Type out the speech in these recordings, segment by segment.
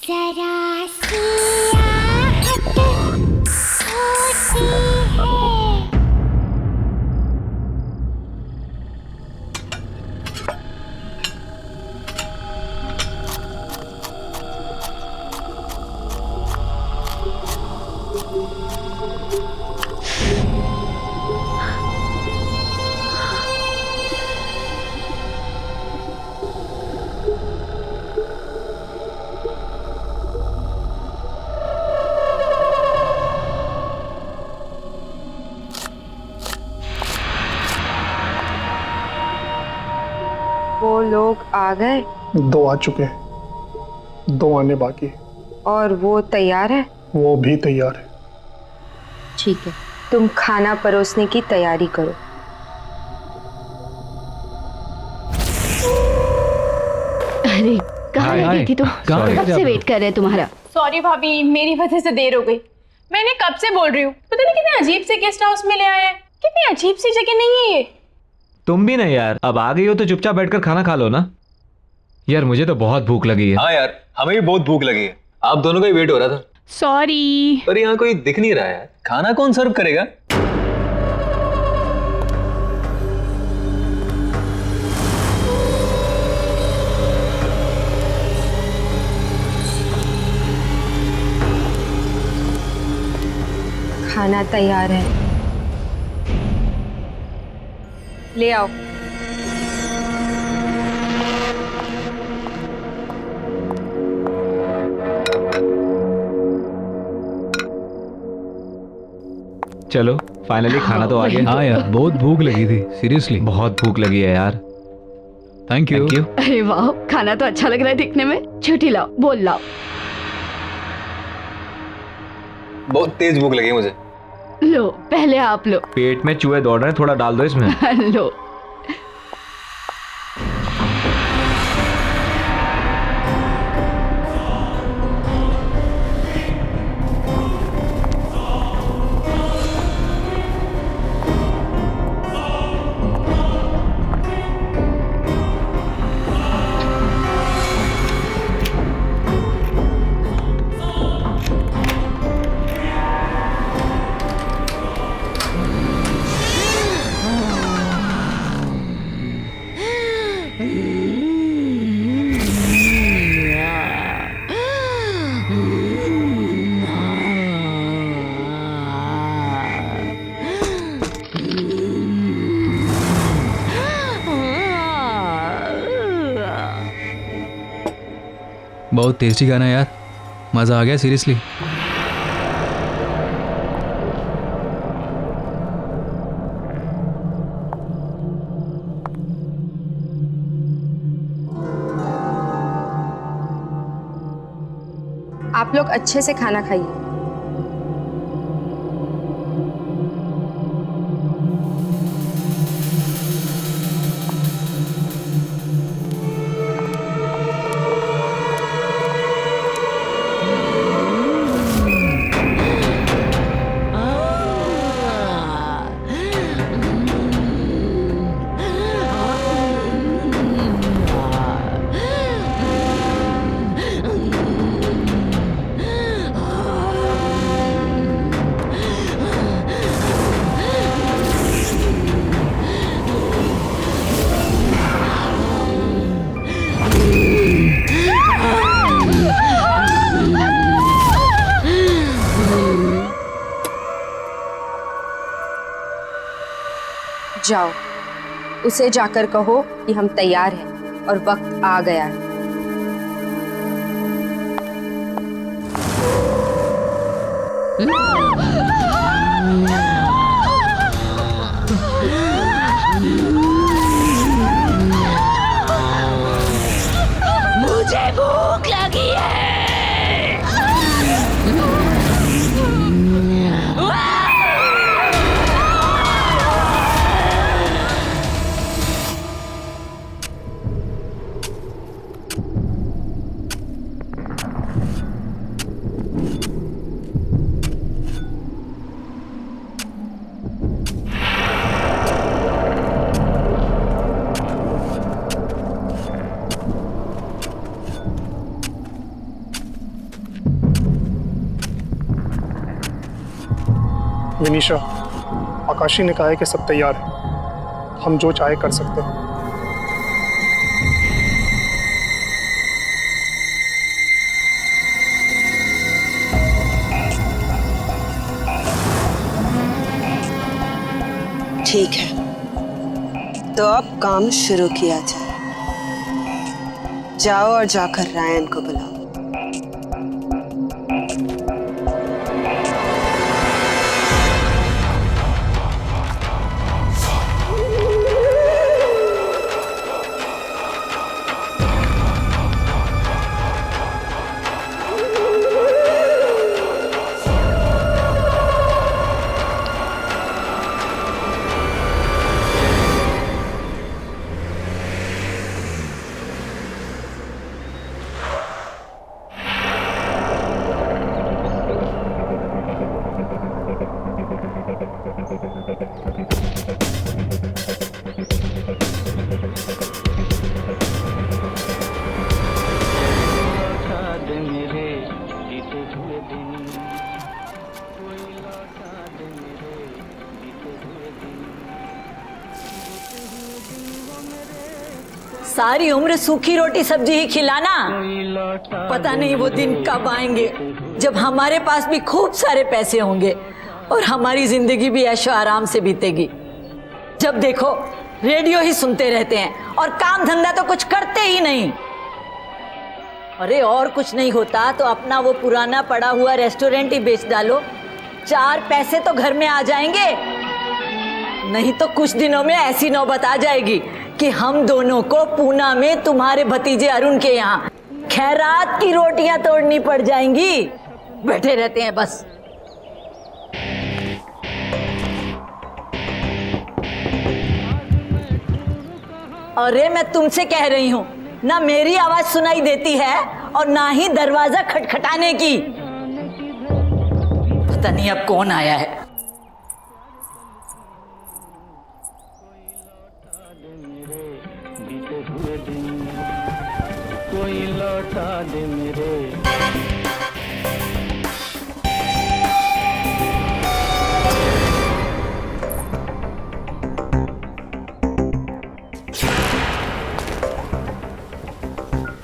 जरा सी आहट होती है। वो लोग आ गए? 2 आ चुके हैं, 2 आने बाकी है। और वो तैयार है? वो भी तैयार है। ठीक है, तुम खाना परोसने की तैयारी करो। अरे कहाँ रह गई थी तुम? कब से वेट कर रहे हैं तुम्हारा। सॉरी भाभी, मेरी वजह से देर हो गई। मैंने कब से बोल रही हूँ, पता नहीं कितने अजीब से गेस्ट हाउस में ले आए हैं। कितनी अजीब सी जगह नहीं है ये। तुम भी नहीं यार, अब आ गई हो तो चुपचाप बैठकर खाना खा लो ना। यार मुझे तो बहुत भूख लगी है। हाँ यार, हमें भी बहुत भूख लगी है। आप दोनों का ही वेट हो रहा था। सॉरी। पर यहाँ कोई दिख नहीं रहा है। खाना कौन सर्व करेगा? खाना तैयार है, ले आओ। चलो फाइनली खाना तो आ गया। हाँ यार, बहुत भूख लगी थी, सीरियसली बहुत भूख लगी है यार। Thank you. अरे वाह, खाना तो अच्छा लग रहा है दिखने में। छुट्टी लाओ, बोल लाओ। बहुत तेज भूख लगी है मुझे। लो पहले आप लो। पेट में चूहे दौड़ रहे हैं, थोड़ा डाल दो इसमें। लो। बहुत टेस्टी खाना है यार, मज़ा आ गया सीरियसली। आप लोग अच्छे से खाना खाइए। जाओ, उसे जाकर कहो कि हम तैयार हैं और वक्त आ गया है। मुझे भूख लगी है। विनीशा, आकाशी ने कहा है कि सब तैयार है, हम जो चाहे कर सकते हैं। ठीक है, तो अब काम शुरू किया जाए। जाओ और जाकर रायन को बुलाओ। सारी उम्र सूखी रोटी सब्जी ही खिलाना, पता नहीं वो दिन कब आएंगे जब हमारे पास भी खूब सारे पैसे होंगे और हमारी जिंदगी भी ऐशो आराम से बीतेगी। जब देखो रेडियो ही सुनते रहते हैं और काम धंधा तो कुछ करते ही नहीं। अरे और कुछ नहीं होता तो अपना वो पुराना पड़ा हुआ रेस्टोरेंट ही बेच डालो, 4 पैसे तो घर में आ जाएंगे। नहीं तो कुछ दिनों में ऐसी नौबत आ जाएगी कि हम दोनों को पूना में तुम्हारे भतीजे अरुण के यहाँ खैरात की रोटियां तोड़नी पड़ जाएंगी। बैठे रहते हैं बस। अरे मैं तुमसे कह रही हूँ, ना मेरी आवाज सुनाई देती है और ना ही दरवाजा खटखटाने की। पता नहीं अब कौन आया है। कोई लौटा दे मेरे।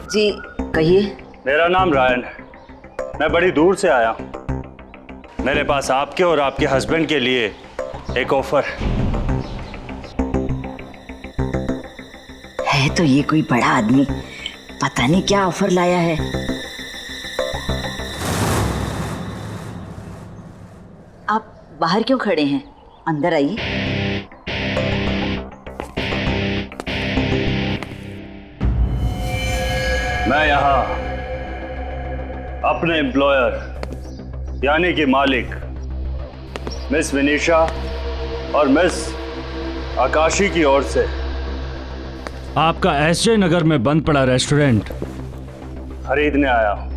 जी कहिए। मेरा नाम रायन है, मैं बड़ी दूर से आया हूँ। मेरे पास आपके और आपके हस्बैंड के लिए एक ऑफर है। तो ये कोई बड़ा आदमी पता नहीं क्या ऑफर लाया है। आप बाहर क्यों खड़े हैं, अंदर आइए। मैं यहाँ अपने एम्प्लॉयर यानी कि मालिक मिस विनीशा और मिस आकाशी की ओर से आपका एसजे नगर में बंद पड़ा रेस्टोरेंट खरीदने आया हूं।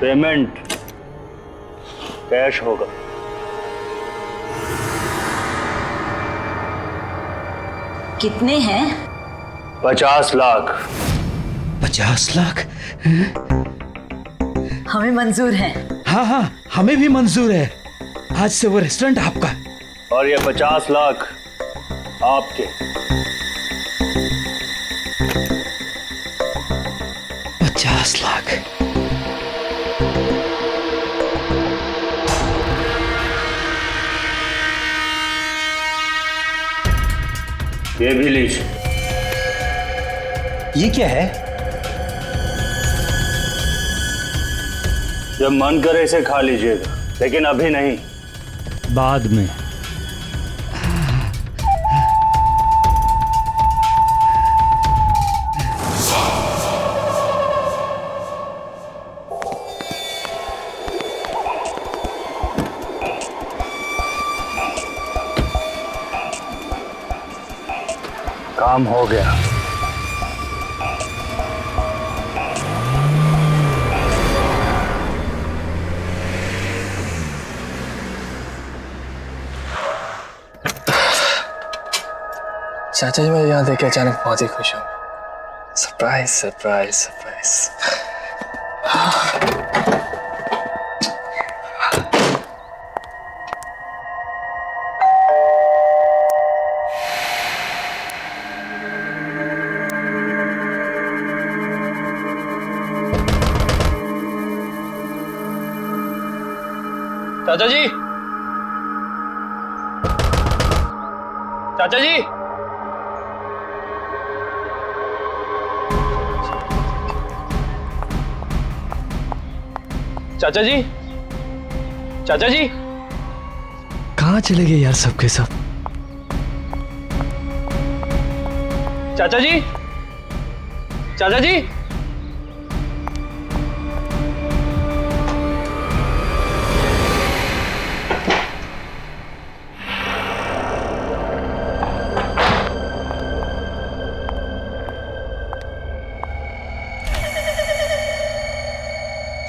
पेमेंट कैश होगा। कितने हैं? 50 लाख। 50 लाख? हमें मंजूर है। हाँ हाँ, हमें भी मंजूर है। आज से वो रेस्टोरेंट आपका। और ये 50 लाख आपके। 50 लाख। ये भी लीजिए। ये क्या है? जब मन करे इसे खा लीजिएगा, लेकिन अभी नहीं, बाद में। काम हो गया। चाचा जी, मैं यहाँ देख के अचानक बहुत ही खुश हूँ। Surprise surprise surprise. चाचा जी, चाचा जी, चाचा जी, चाचा जी, कहाँ चले गए यार सबके सब? चाचा जी, चाचा जी,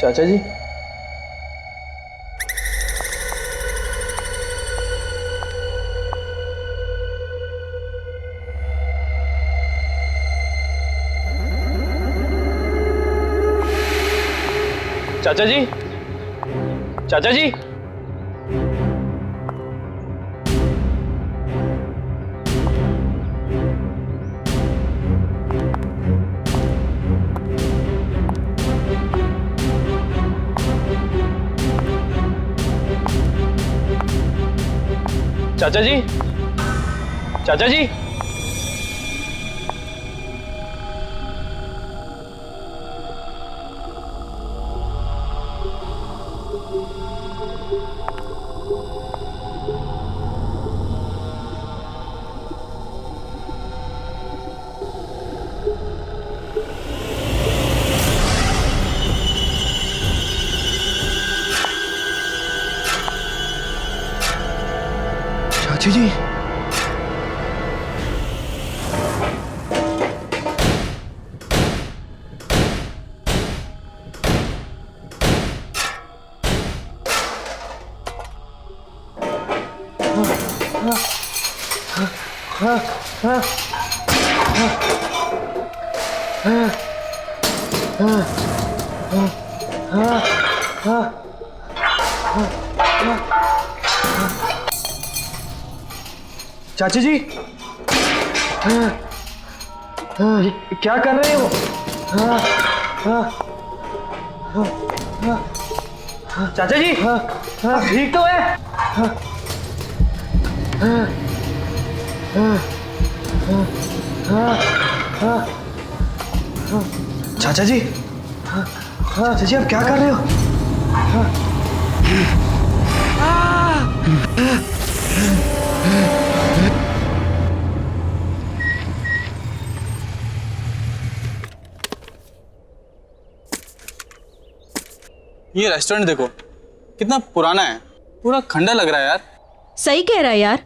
चाचा जी, चाचा जी, चाचा जी, चाचा जी, चाचा जी, चाची जी, चाची जी, क्या कर रहे हो? चाचा जी, ठीक तो है? चाचा जी, चाचा जी, आप क्या कर रहे हो? ये रेस्टोरेंट देखो कितना पुराना है, पूरा खंडर लग रहा है यार। सही कह रहा है यार,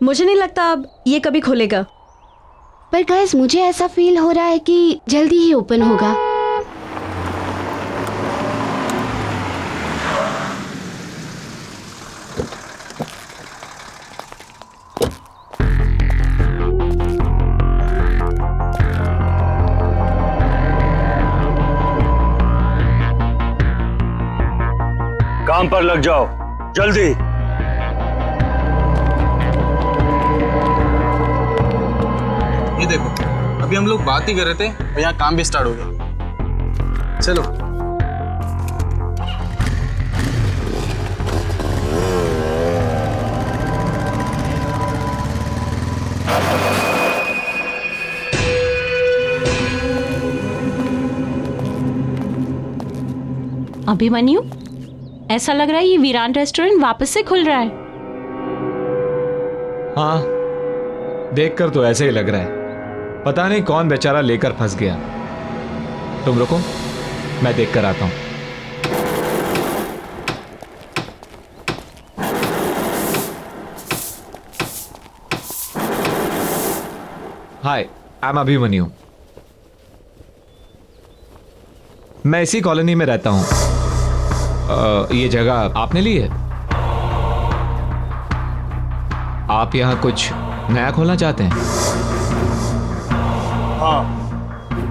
मुझे नहीं लगता अब ये कभी खुलेगा। पर गाइस मुझे ऐसा फील हो रहा है कि जल्दी ही ओपन होगा। काम पर लग जाओ जल्दी। ये देखो, अभी हम लोग बात ही कर रहे थे और यहाँ काम भी स्टार्ट हो गया। चलो अभिमन्यु, ऐसा लग रहा है ये वीरान रेस्टोरेंट वापस से खुल रहा है। हाँ, देखकर तो ऐसे ही लग रहा है। पता नहीं कौन बेचारा लेकर फंस गया। तुम रुको, मैं देख कर आता हूं। हाय, आई एम अभिमन्यु। मैं इसी कॉलोनी में रहता हूं। ये जगह आपने ली है? आप यहां कुछ नया खोलना चाहते हैं? हाँ,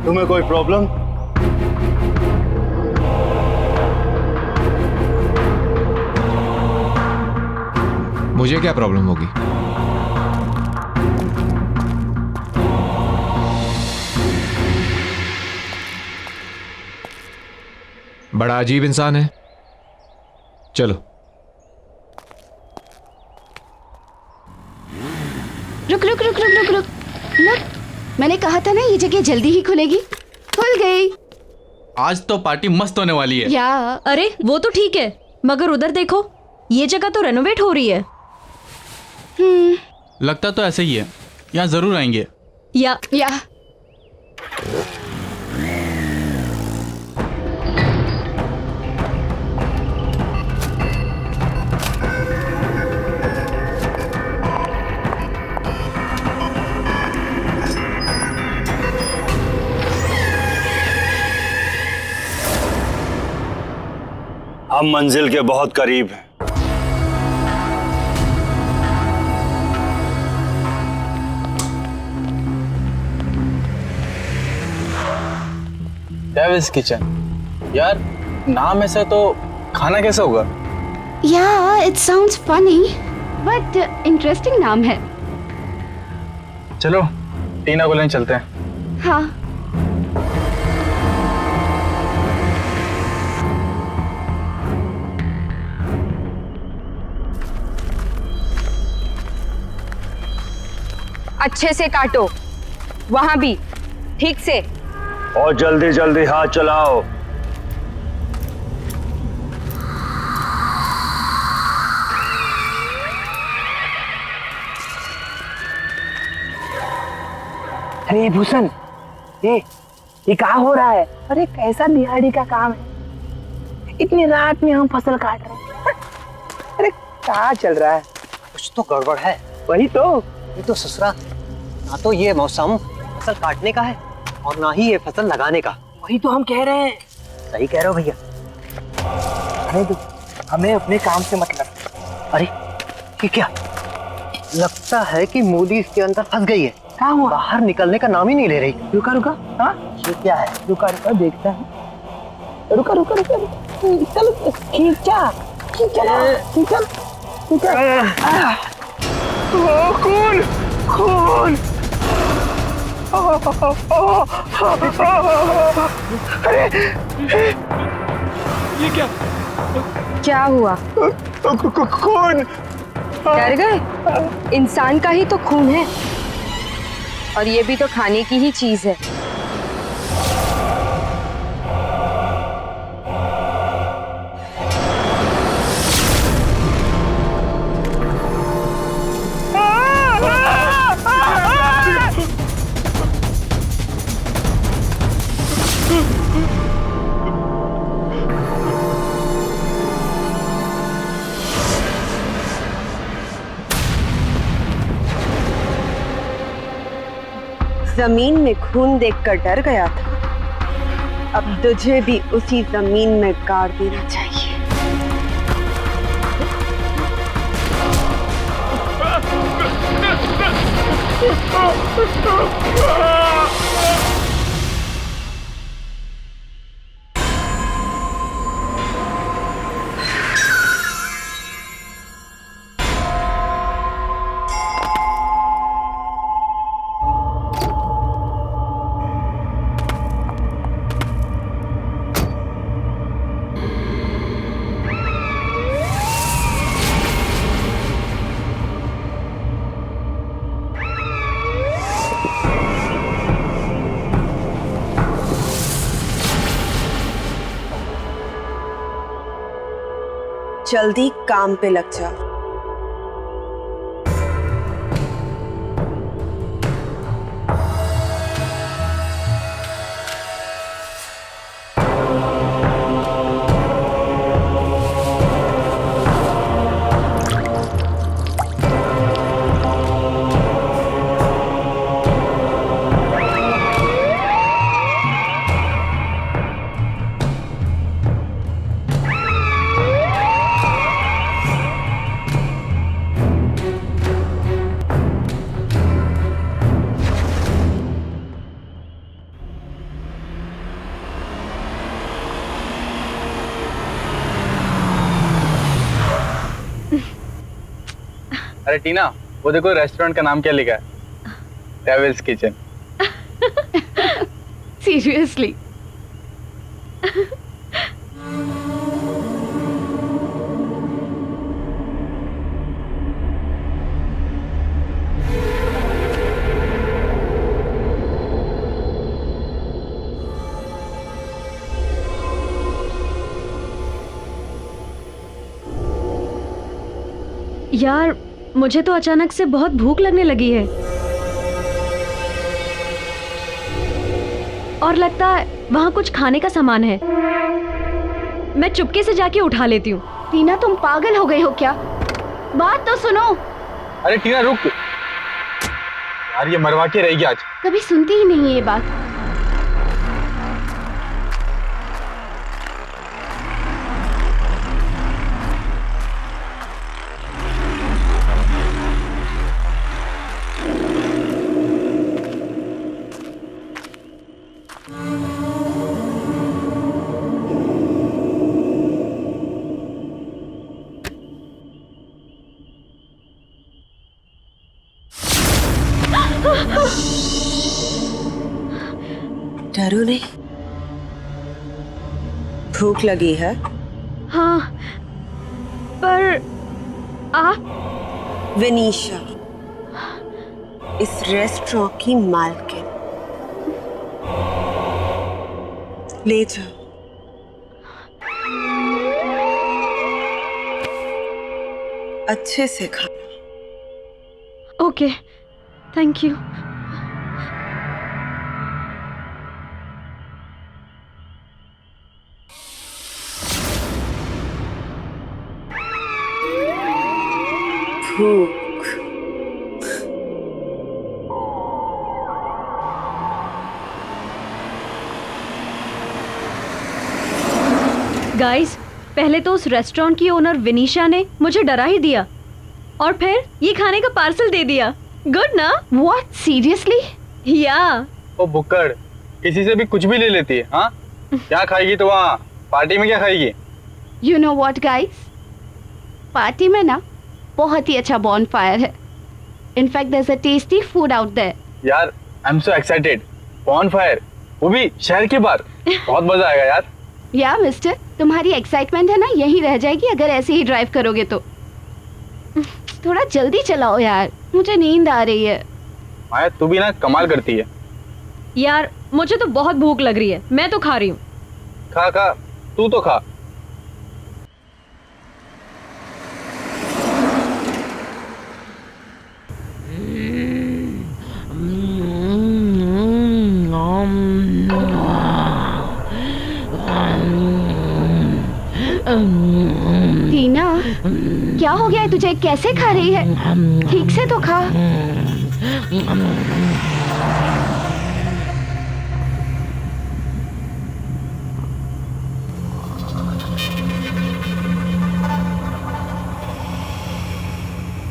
तुम्हें कोई प्रॉब्लम? मुझे क्या प्रॉब्लम होगी? बड़ा अजीब इंसान है। चलो रुक रुक रुक रुक रुक रुक रुक। मैंने कहा था ना ये जगह जल्दी ही खुलेगी। खुल गई। आज तो पार्टी मस्त होने वाली है। या अरे वो तो ठीक है, मगर उधर देखो, ये जगह तो रेनोवेट हो रही है। लगता तो ऐसे ही है, यहाँ जरूर आएंगे। या हम मंजिल के बहुत करीब हैं। डेविल्स किचन, यार नाम ऐसा तो खाना कैसा होगा? या it sounds funny but interesting नाम है। चलो टीना को लेने चलते हैं। हाँ। अच्छे से काटो, वहां भी ठीक से। और जल्दी जल्दी हाथ चलाओ। अरे भूषण, ये क्या हो रहा है? अरे कैसा दिहाड़ी का काम है, इतनी रात में हम फसल काट रहे हैं। अरे क्या चल रहा है? कुछ तो गड़बड़ है। वही तो। ये तो ससुरा, ना तो ये मौसम फसल काटने का है और ना ही ये फसल लगाने का। वही तो हम कह रहे हैं। सही कह रहे हो भैया। अरे हमें अपने काम से मतलब। अरे ये क्या, लगता है कि मोदी इसके अंदर फंस गई है। क्या हुआ? बाहर निकलने का नाम ही नहीं ले रही। रुका रुका, हाँ ये क्या है? रुका रुका देखता है। रुका रुका रुका, चलो खींचा खींचा। खून खून। अरे ये क्या हुआ? खून। डर गए? इंसान का ही तो खून है, और ये भी तो खाने की ही चीज है। जमीन में खून देखकर डर गया था, अब तुझे भी उसी जमीन में गाड़ देना चाहिए। जल्दी काम पे लग जा। अरे टीना, वो देखो रेस्टोरेंट का नाम क्या लिखा है, डेविल्स किचन। सीरियसली? यार मुझे तो अचानक से बहुत भूख लगने लगी है और लगता है वहाँ कुछ खाने का सामान है। मैं चुपके से जाके उठा लेती हूँ। टीना तुम पागल हो गई हो क्या? बात तो सुनो। अरे टीना रुक यार, ये मरवा के रहेगी आज। कभी सुनती ही नहीं है ये बात। डरो नहीं, भूख लगी है? हाँ, पर आप? विनीशा, इस रेस्टोरेंट की मालकिन। ले जाओ। अच्छे से खाना। Okay, thank you. भूख। गाइस, पहले तो उस रेस्टोरेंट की ओनर विनीशा ने मुझे डरा ही दिया और फिर ये खाने का पार्सल दे दिया। गुड ना? What? Seriously? या ओ बुक्कड़, किसी से भी कुछ भी ले लेती है। हाँ, क्या खाएगी तो वहाँ पार्टी में क्या खाएगी? You know what guys? Party में ना बहुत ही अच्छा बॉनफायर है। In fact there's a tasty food out there. यार I am so excited. Bonfire, वो भी शहर के बाहर। बहुत मजा आएगा यार। या मिस्टर, तुम्हारी एक्साइटमेंट है ना यहीं रह जाएगी अगर ऐसे ही ड्राइव करोगे तो। थोड़ा जल्दी चलाओ यार, मुझे नींद आ रही है। माया तू भी ना कमाल करती है। यार मुझे तो बहुत भूख लग रही है, मैं तो खा रही हूँ। खा खा, तू तो खा। टीना, क्या हो गया है तुझे? कैसे खा रही है? ठीक से तो खा।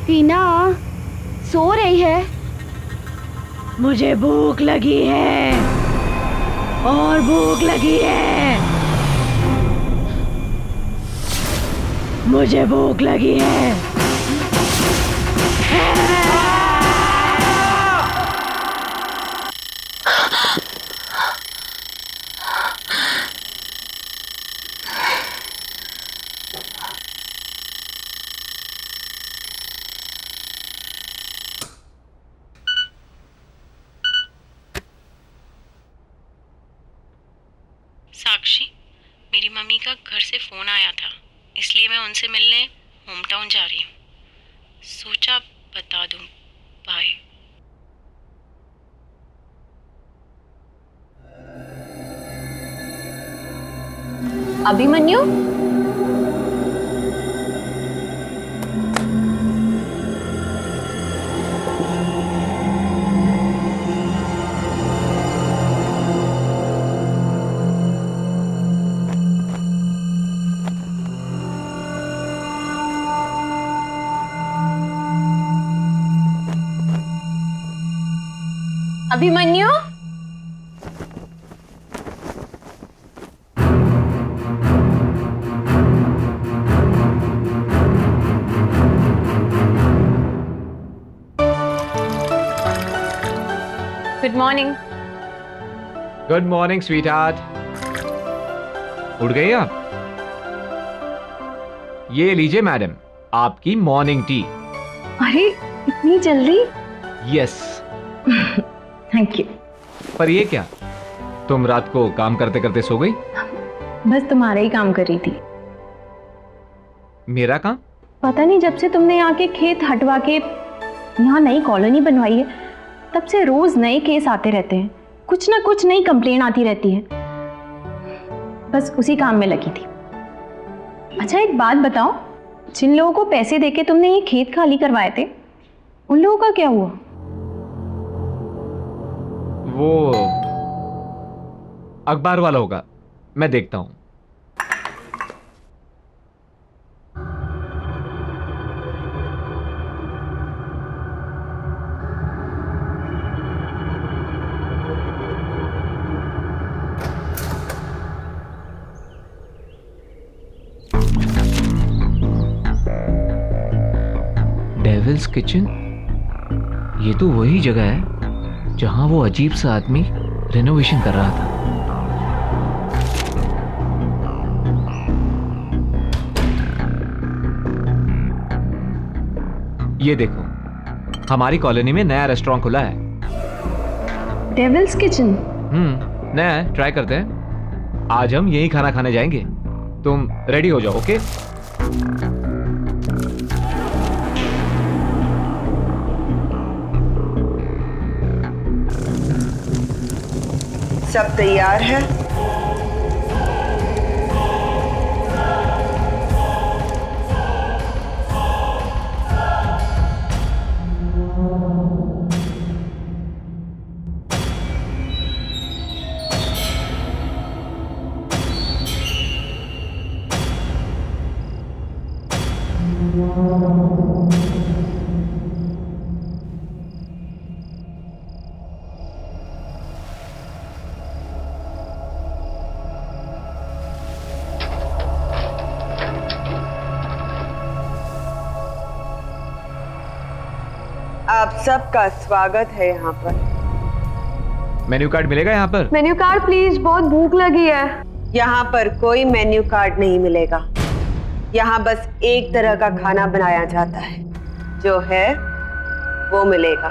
टीना सो रही है। मुझे भूख लगी है और भूख लगी है। मुझे भूख लगी है। साक्षी, मेरी मम्मी का घर से फ़ोन आया था, इसलिए मैं उनसे मिलने होम टाउन जा रही हूँ। सोचा बता दूँ। Bye. Abhimanyu, Abhimanyu, good morning. Good morning sweetheart. उठ गई आप? ये लीजिए मैडम, आपकी मॉर्निंग टी। अरे इतनी जल्दी? यस। Thank you. पर ये क्या, तुम रात को काम करते करते सो गई? बस तुम्हारा ही काम कर रही थी। मेरा काम? पता नहीं जब से तुमने यहाँ के खेत हटवा के यहाँ नई कॉलोनी बनवाई है तब से रोज नए केस आते रहते हैं, कुछ ना कुछ नई कंप्लेन आती रहती है। बस उसी काम में लगी थी। अच्छा एक बात बताओ, जिन लोगों को पैसे देके तुमने ये खेत खाली करवाए थे उन लोगों का क्या हुआ? वो अखबार वाला होगा, मैं देखता हूं। डेविल्स किचन, ये तो वही जगह है जहां वो अजीब सा आदमी रेनोवेशन कर रहा था। ये देखो, हमारी कॉलोनी में नया रेस्टोरेंट खुला है। Devil's Kitchen? नया है, ट्राई करते हैं। आज हम यही खाना खाने जाएंगे। तुम रेडी हो जाओ, ओके? सब तैयार है? आप सबका स्वागत है यहाँ पर। मेन्यू कार्ड मिलेगा यहाँ पर? मेन्यू कार्ड प्लीज, बहुत भूख लगी है। यहाँ पर कोई मेन्यू कार्ड नहीं मिलेगा। यहाँ बस एक तरह का खाना बनाया जाता है, जो है वो मिलेगा।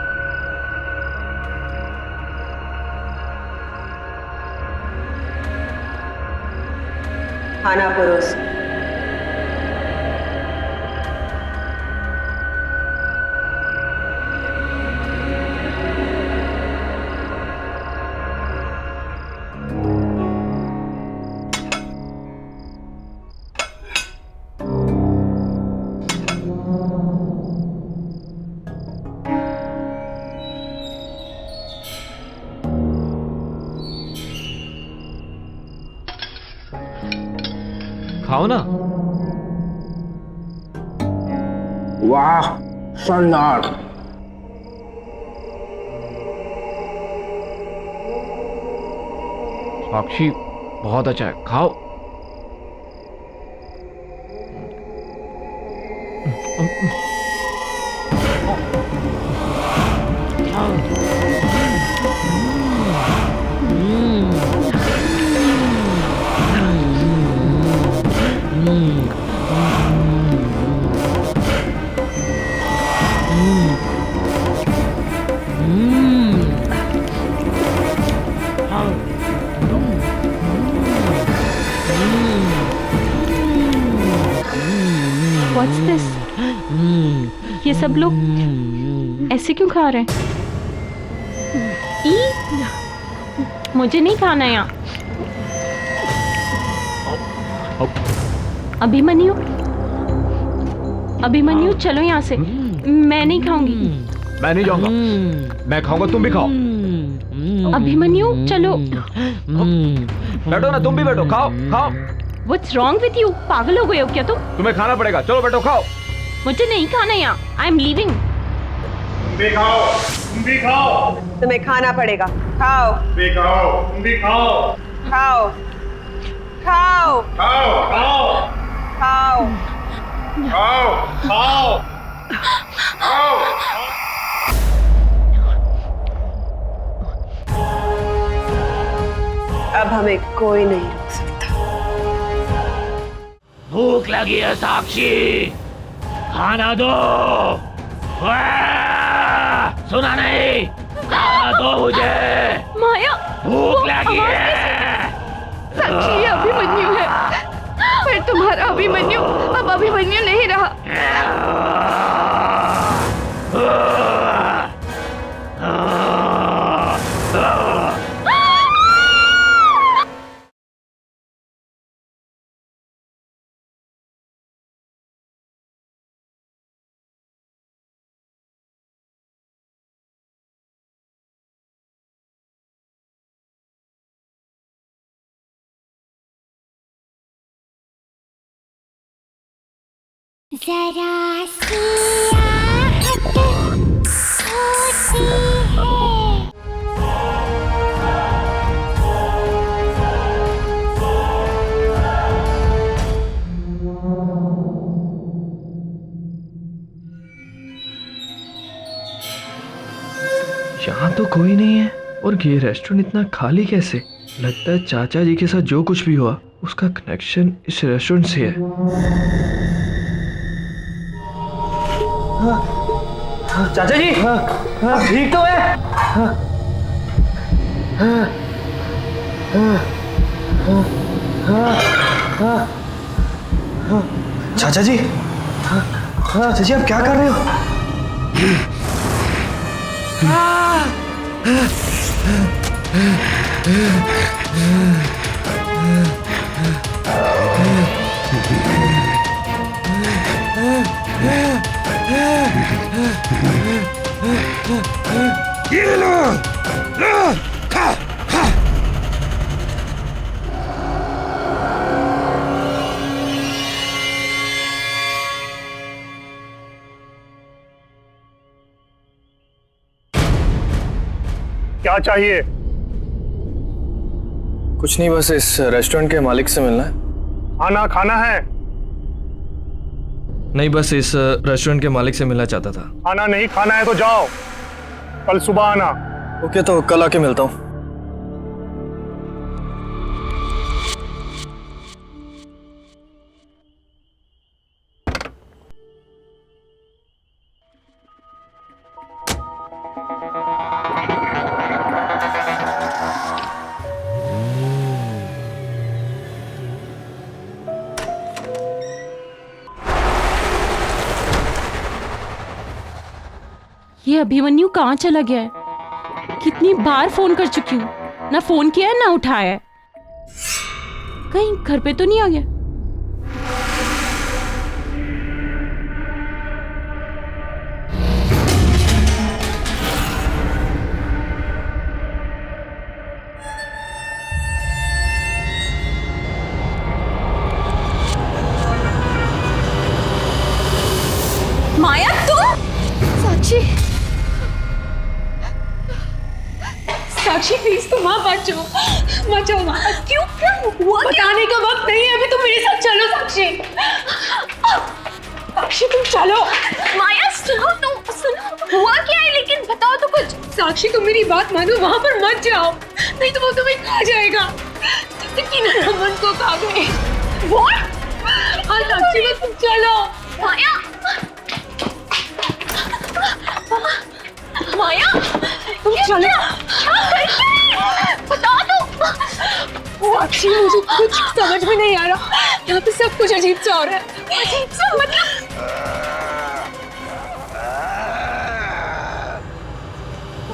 खाना परोस। खाओ ना। वाह, शानदार। साक्षी, बहुत अच्छा है, खाओ। What's this? ये सब लोग ऐसे क्यों खा रहे हैं? मुझे नहीं खाना यहाँ। अभिमन्यु, अभिमन्यु चलो यहाँ से। मैं नहीं खाऊंगी। मैं नहीं जाऊंगा। मैं खाऊंगा, तुम भी खाओ। अभिमन्यु चलो। बैठो ना, तुम भी बैठो, खाओ खाओ। What's wrong with you? पागल हो गए हो क्या तुम? तुम्हें खाना पड़ेगा, चलो बैठो खाओ। मुझे नहीं खाना यहाँ। I am leaving. तुम भी खाओ, तुम भी खाओ। तुम्हें खाना पड़ेगा, खाओ। तुम भी खाओ, तुम भी खाओ। खाओ, खाओ, खाओ, खाओ, खाओ, खाओ, खाओ, खाओ। अब हमें कोई नहीं रोक सकता। भूख लगी है साक्षी, खाना दो। सुना नहीं? खाना दो मुझे। माया, भूख लगी है। साक्षी, ये अभिमन्यु है, पर तुम्हारा अभिमन्यु अब अभिमन्यु नहीं रहा। जरा सी आहट होती है। यहाँ तो कोई नहीं है और ये रेस्टोरेंट इतना खाली कैसे? लगता है चाचा जी के साथ जो कुछ भी हुआ उसका कनेक्शन इस रेस्टोरेंट से है। चाचा जी ठीक तो है? चाचा जी, चाचा जी आप क्या कर रहे हो? ये लो, खा खा। क्या चाहिए? कुछ नहीं, बस इस रेस्टोरेंट के मालिक से मिलना है। खाना खाना है? नहीं, बस इस रेस्टोरेंट के मालिक से मिलना चाहता था। खाना नहीं खाना है तो जाओ, कल सुबह आना। ओके, तो कल आके मिलता हूँ। ये अभिमन्यु कहाँ चला गया है? कितनी बार फोन कर चुकी हूँ, ना फोन किया है ना उठाया है। कहीं घर पे तो नहीं आ गया? माया तुम? साक्षी, साक्षी प्लीज तुम वहाँ मत जाओ, मत जाओ वहाँ। क्यों क्या हुआ? बताने का वक्त नहीं है अभी, तुम मेरे साथ चलो साक्षी। साक्षी तुम चलो। माया सुनो, तुम सुनो, हुआ क्या है लेकिन बताओ तो कुछ। साक्षी तुम मेरी बात मानो, वहाँ पर मत जाओ, नहीं तो वो तुम्हें खा जाएगा। रमन को खा गए वो। हाँ साक्षी बस तुम चलो। माया, माया तुम चलो, बता दो। साक्षी मुझे कुछ समझ में नहीं आ रहा, यहाँ पे सब कुछ अजीब सा हो रहा है। अजीब सा मतलब?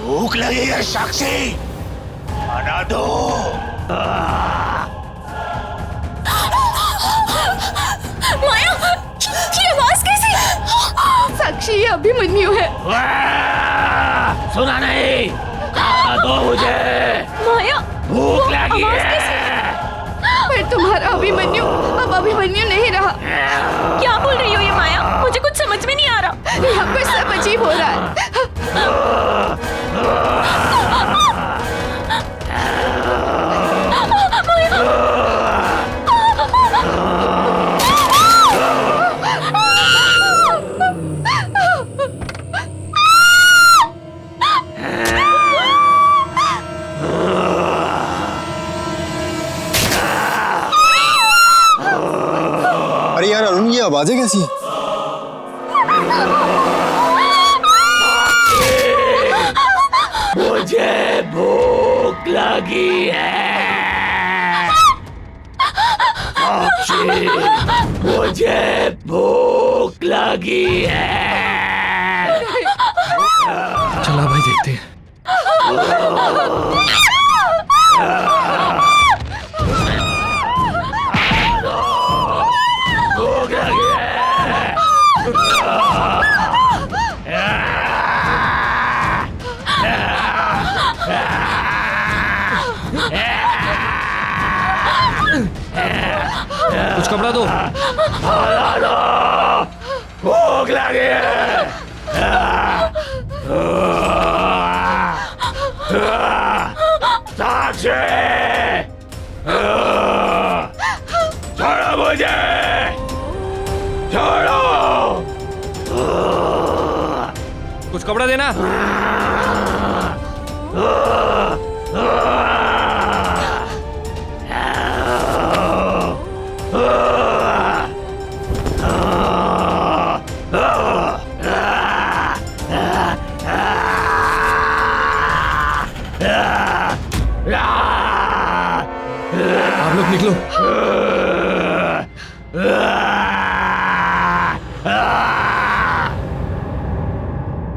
भूख लगी है साक्षी, खाना दो। माया ये आवाज कैसी? साक्षी ये अभिमन्यु है। सुना नहीं, खाना दो मुझे। माया भूख लगी है। पर तुम्हारा अभिमन्यु अब अभिमन्यु नहीं रहा। क्या बोल रही हो ये माया? मुझे कुछ समझ में नहीं आ रहा। यहाँ पर सब अजीब हो रहा है। अरे यार अरुण, ये आवाजें कैसी हैं? मुझे भूख लगी है साक्षी, मुझे भूख लगी है। चला भाई देखते हैं। कुछ कपड़ा दो। भूख लगी है। साक्षी, छोड़ो मुझे, छोड़ो। कुछ कपड़ा देना। आप लोग निकलो।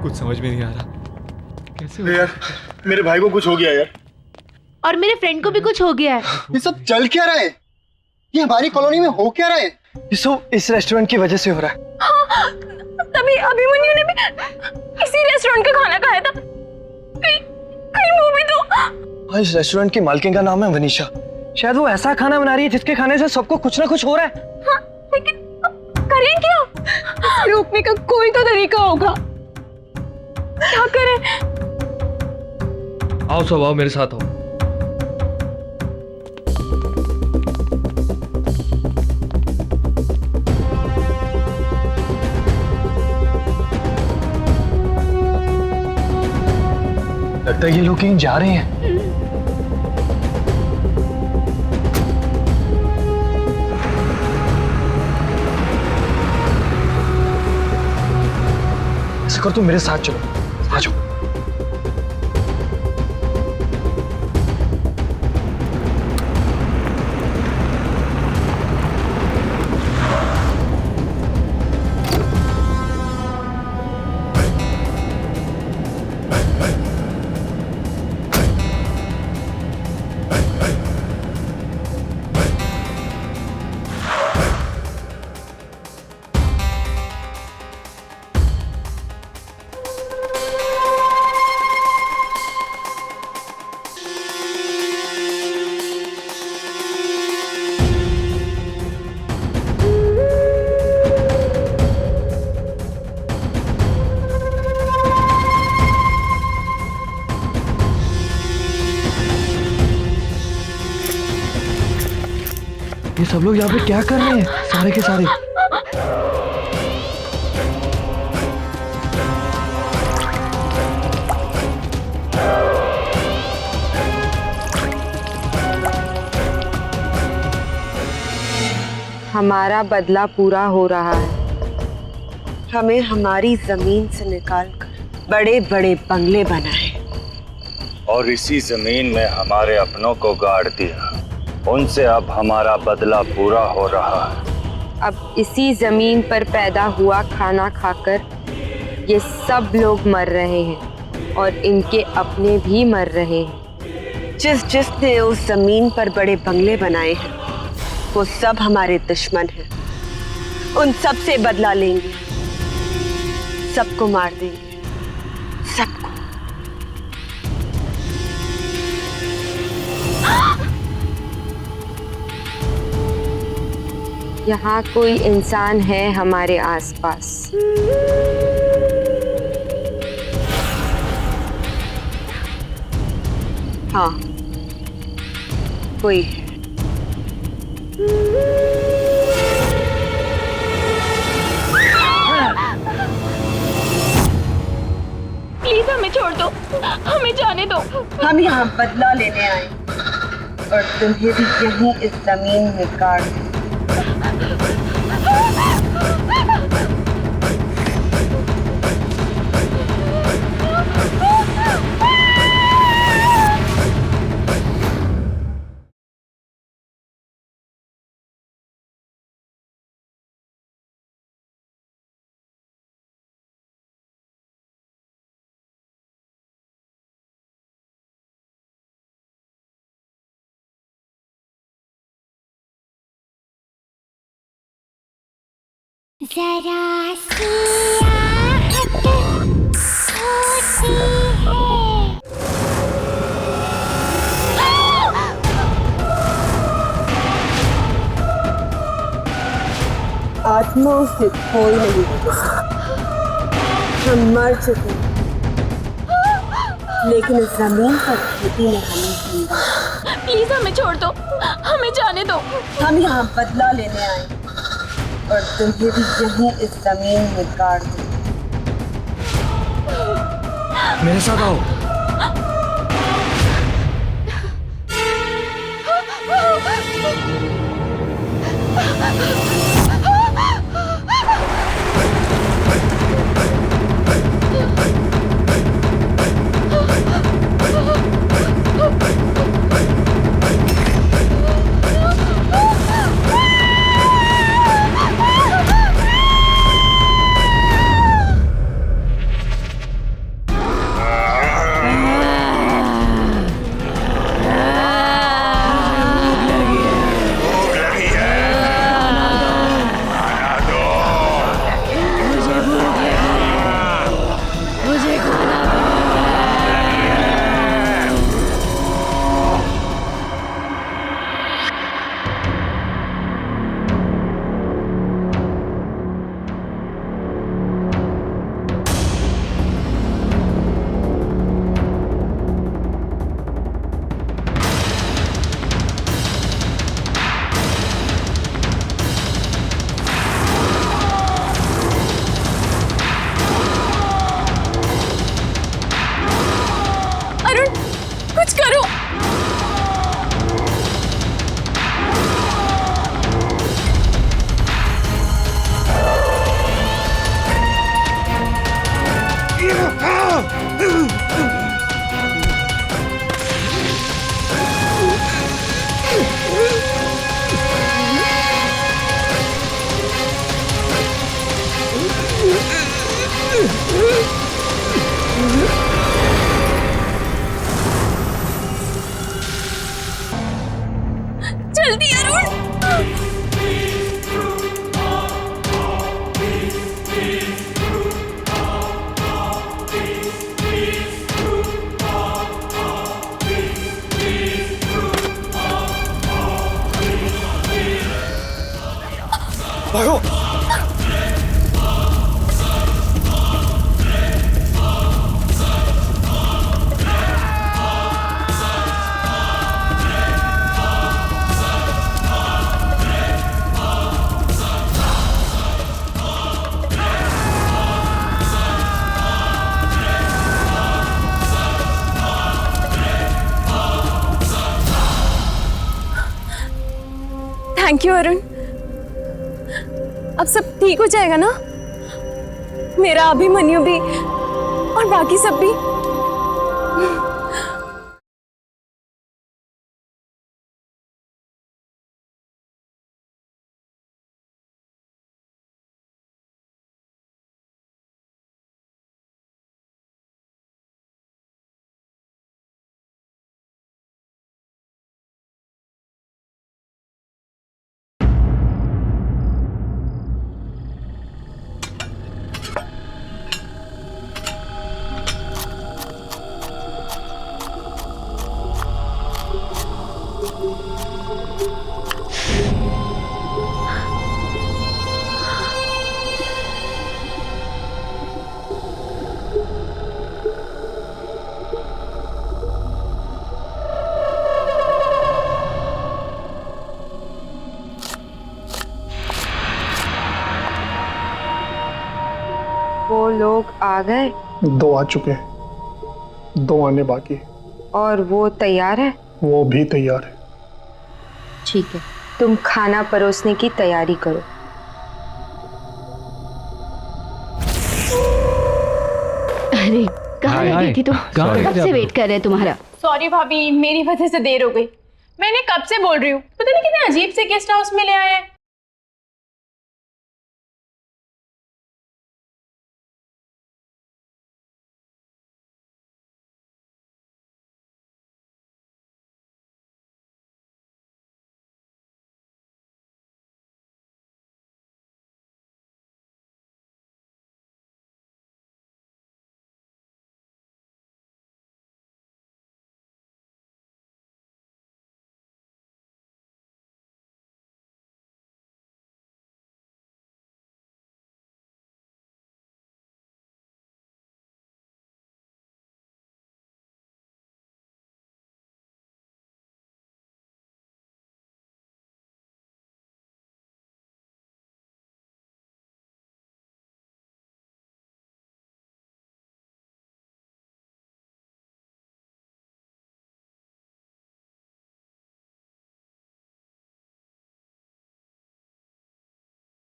कुछ समझ में नहीं आ रहा कैसे हो? यार मेरे भाई को कुछ हो गया यार। और मेरे फ्रेंड को भी कुछ हो गया है। ये सब चल क्या रहा है? ये हमारी कॉलोनी में हो क्या रहा है? ये सब इस रेस्टोरेंट की वजह से हो रहा है। हाँ, तभी अभिमन्यु ने भी इसी रेस्टोरेंट का खाना खाया था। कहीं वो भी तो। हाँ, इस रेस्टोरेंट की मालकिन का नाम है वनीशा। शायद वो ऐसा खाना बना रही है जिसके खाने से सबको कुछ ना कुछ हो रहा है। हाँ, लेकिन करें क्या? रोकने का कोई तो तरीका होगा। क्या करें? आओ सब आओ, मेरे साथ आओ। लगता है ये लोग कहीं जा रहे हैं। ऐसा कर, तुम मेरे साथ चलो, आ जाओ। ये सब लोग यहाँ पे क्या कर रहे हैं सारे के सारे? हमारा बदला पूरा हो रहा है। हमें हमारी जमीन से निकालकर बड़े बड़े बंगले बनाए और इसी जमीन में हमारे अपनों को गाड़ दिया। उनसे अब हमारा बदला पूरा हो रहा है। अब इसी जमीन पर पैदा हुआ खाना खाकर ये सब लोग मर रहे हैं और इनके अपने भी मर रहे हैं। जिसने उस जमीन पर बड़े बंगले बनाए हैं वो सब हमारे दुश्मन हैं। उन सब से बदला लेंगे, सबको मार देंगे, सबको। यहाँ कोई इंसान है हमारे आसपास। हाँ, कोई है। प्लीज हमें छोड़ दो, हमें जाने दो। हम यहाँ बदला लेने आए और तुम्हें भी यहीं इस जमीन में गाड़ दें। जरा सी आहट होती है। आत्माओं से कोई नहीं बचा। हम मर चुके हैं, लेकिन इस जमीन पर खेती में हमें जिंदा। प्लीज हमें छोड़ दो, हमें जाने दो। हम यहाँ बदला लेने आए और तुम्हें भी यहीं इस जमीन में गाड़ दो। मेरे साथ आओ। कुछ करो। जल्दी अरुण। भागो। Thank you Arun. अब सब ठीक हो जाएगा ना? मेरा अभिमन्यु भी और बाकी सब भी। वो लोग आ गए? 2 आ चुके हैं, 2 आने बाकी है। और वो तैयार है? वो भी तैयार है। ठीक है, तुम खाना परोसने की तैयारी करो। अरे कहाँ लगी थी तुम? कब से वेट कर रहे हैं तुम्हारा। सॉरी भाभी, मेरी वजह से देर हो गई। मैंने कब से बोल रही हूँ, पता नहीं कितने अजीब से गेस्ट हाउस में ले आए हैं।